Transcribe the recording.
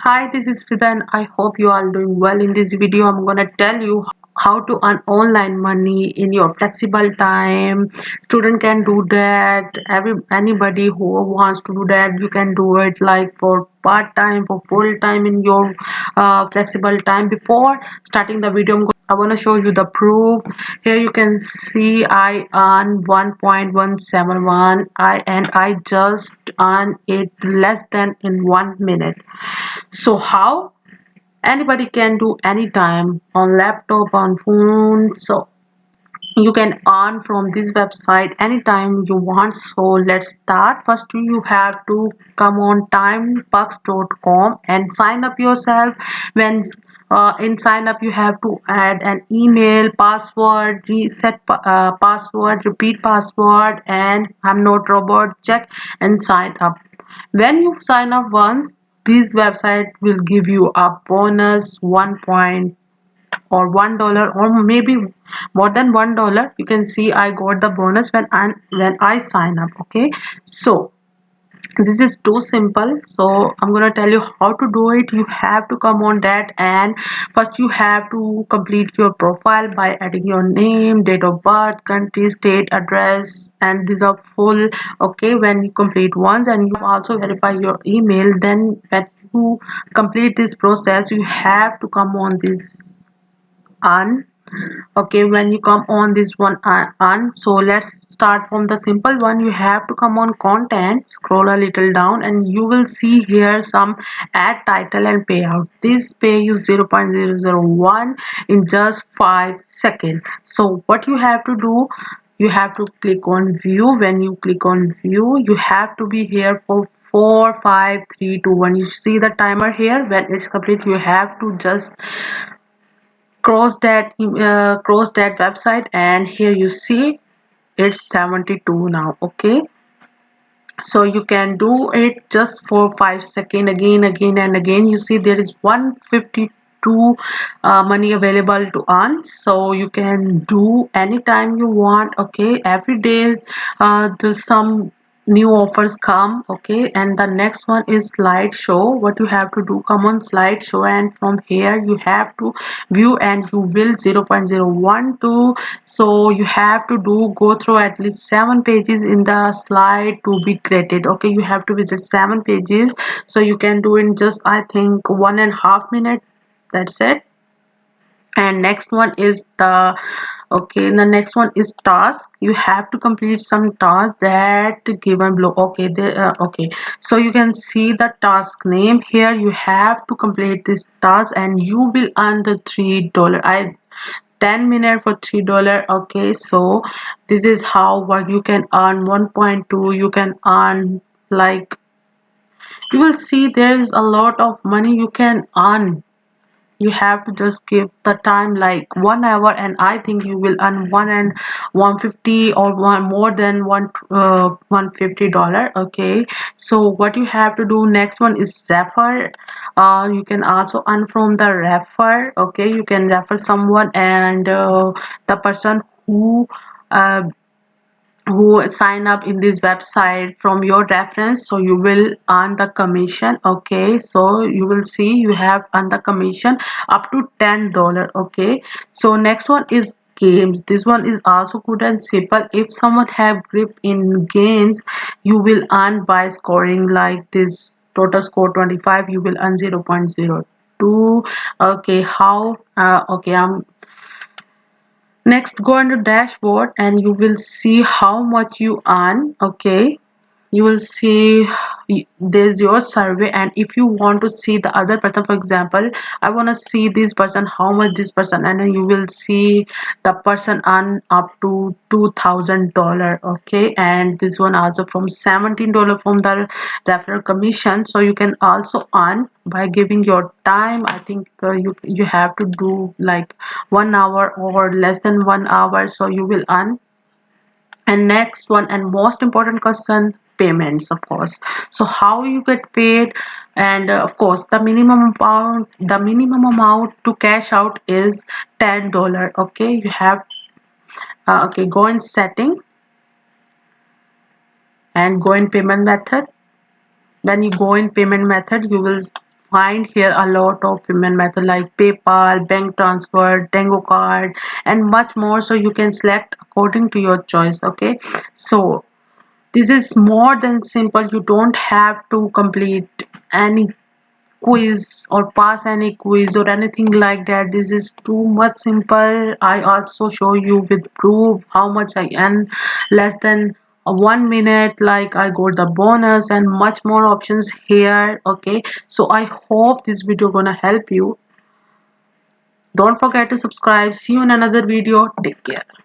Hi, this is Frida and I hope you are doing well. In this video, I'm gonna tell you how to earn online money in your flexible time. Student can do that. Anybody who wants to do that, you can do it like for part time, for full time in your flexible time. Before starting the video, I want to show you the proof. Here you can see I earn 1.171. I just earn it less than in 1 minute. So how? Anybody can do anytime on laptop, on phone. So you can earn from this website anytime you want. So let's start. First you have to come on timebucks.com and sign up yourself. When in sign up you have to add an email, password, reset password, repeat password, and I'm not robot. Check and sign up. When you sign up once, this website will give you a bonus 1 point or $1 or maybe more than $1. You can see I got the bonus when I sign up. Okay, so this is too simple, so I'm gonna tell you how to do it. You have to come on that, and first you have to complete your profile by adding your name, date of birth, country, state, address, and these are full. Okay, when you complete once and you also verify your email, then when you complete this process you have to come on this earn. Okay, when you come on this one earn, so let's start from the simple one. You have to come on content, scroll a little down, and you will see here some add title and payout. This pay you 0.001 in just 5 seconds. So what you have to do, you have to click on view. When you click on view, you have to be here for 4 5 3 2 1. You see the timer here. When it's complete, you have to just cross that website, and here you see it's 72 now. Okay, so you can do it just for 5 seconds, again and again. You see there is 152 money available to earn, so you can do anytime you want. Okay, every day there's some new offers come. Okay, and the next one is slideshow. What you have to do, come on slideshow, and from here you have to view, and you will 0.012. So you have to do go through at least 7 pages in the slide to be graded. Okay, you have to visit 7 pages, so you can do in just I think 1.5 minutes. That's it. And next one is the okay, the next one is task. You have to complete some task that given below. Okay, okay, so you can see the task name here. You have to complete this task and you will earn the $3. I 10 minutes for $3. Okay, so this is how what you can earn. 1.2 you can earn, like, you will see there is a lot of money you can earn. You have to just give the time like 1 hour, and I think you will earn 150 or one more than $150. Okay, so what you have to do, next one is refer. You can also earn from the refer. Okay, you can refer someone, and the person uh, who sign up in this website from your reference, so you will earn the commission. Okay, so you will see you have earned the commission up to $10. Okay, so next one is games. This one is also good and simple. If someone have grip in games, you will earn by scoring like this total score 25, you will earn 0.02. Okay, how okay, next, go on the dashboard and you will see how much you earn. Okay, you will see there's your survey, and if you want to see the other person, for example, I want to see this person, how much this person, and then you will see the person earn up to $2,000. Okay, and this one also from $17 from the referral commission. So you can also earn by giving your time. I think you have to do like 1 hour or less than 1 hour, so you will earn. And next one and most important question, payments, of course. So how you get paid, and of course the minimum amount to cash out is $10. Okay, you have okay, go in setting and go in payment method. When you go in payment method, you will find here a lot of payment method like PayPal, bank transfer, Tango card, and much more. So you can select according to your choice. Okay, so this is more than simple. You don't have to complete any quiz or pass any quiz or anything like that. This is too much simple. I also show you with proof how much I earn less than 1 minute, like I got the bonus and much more options here. Okay, so I hope this video gonna help you. Don't forget to subscribe. See you in another video. Take care.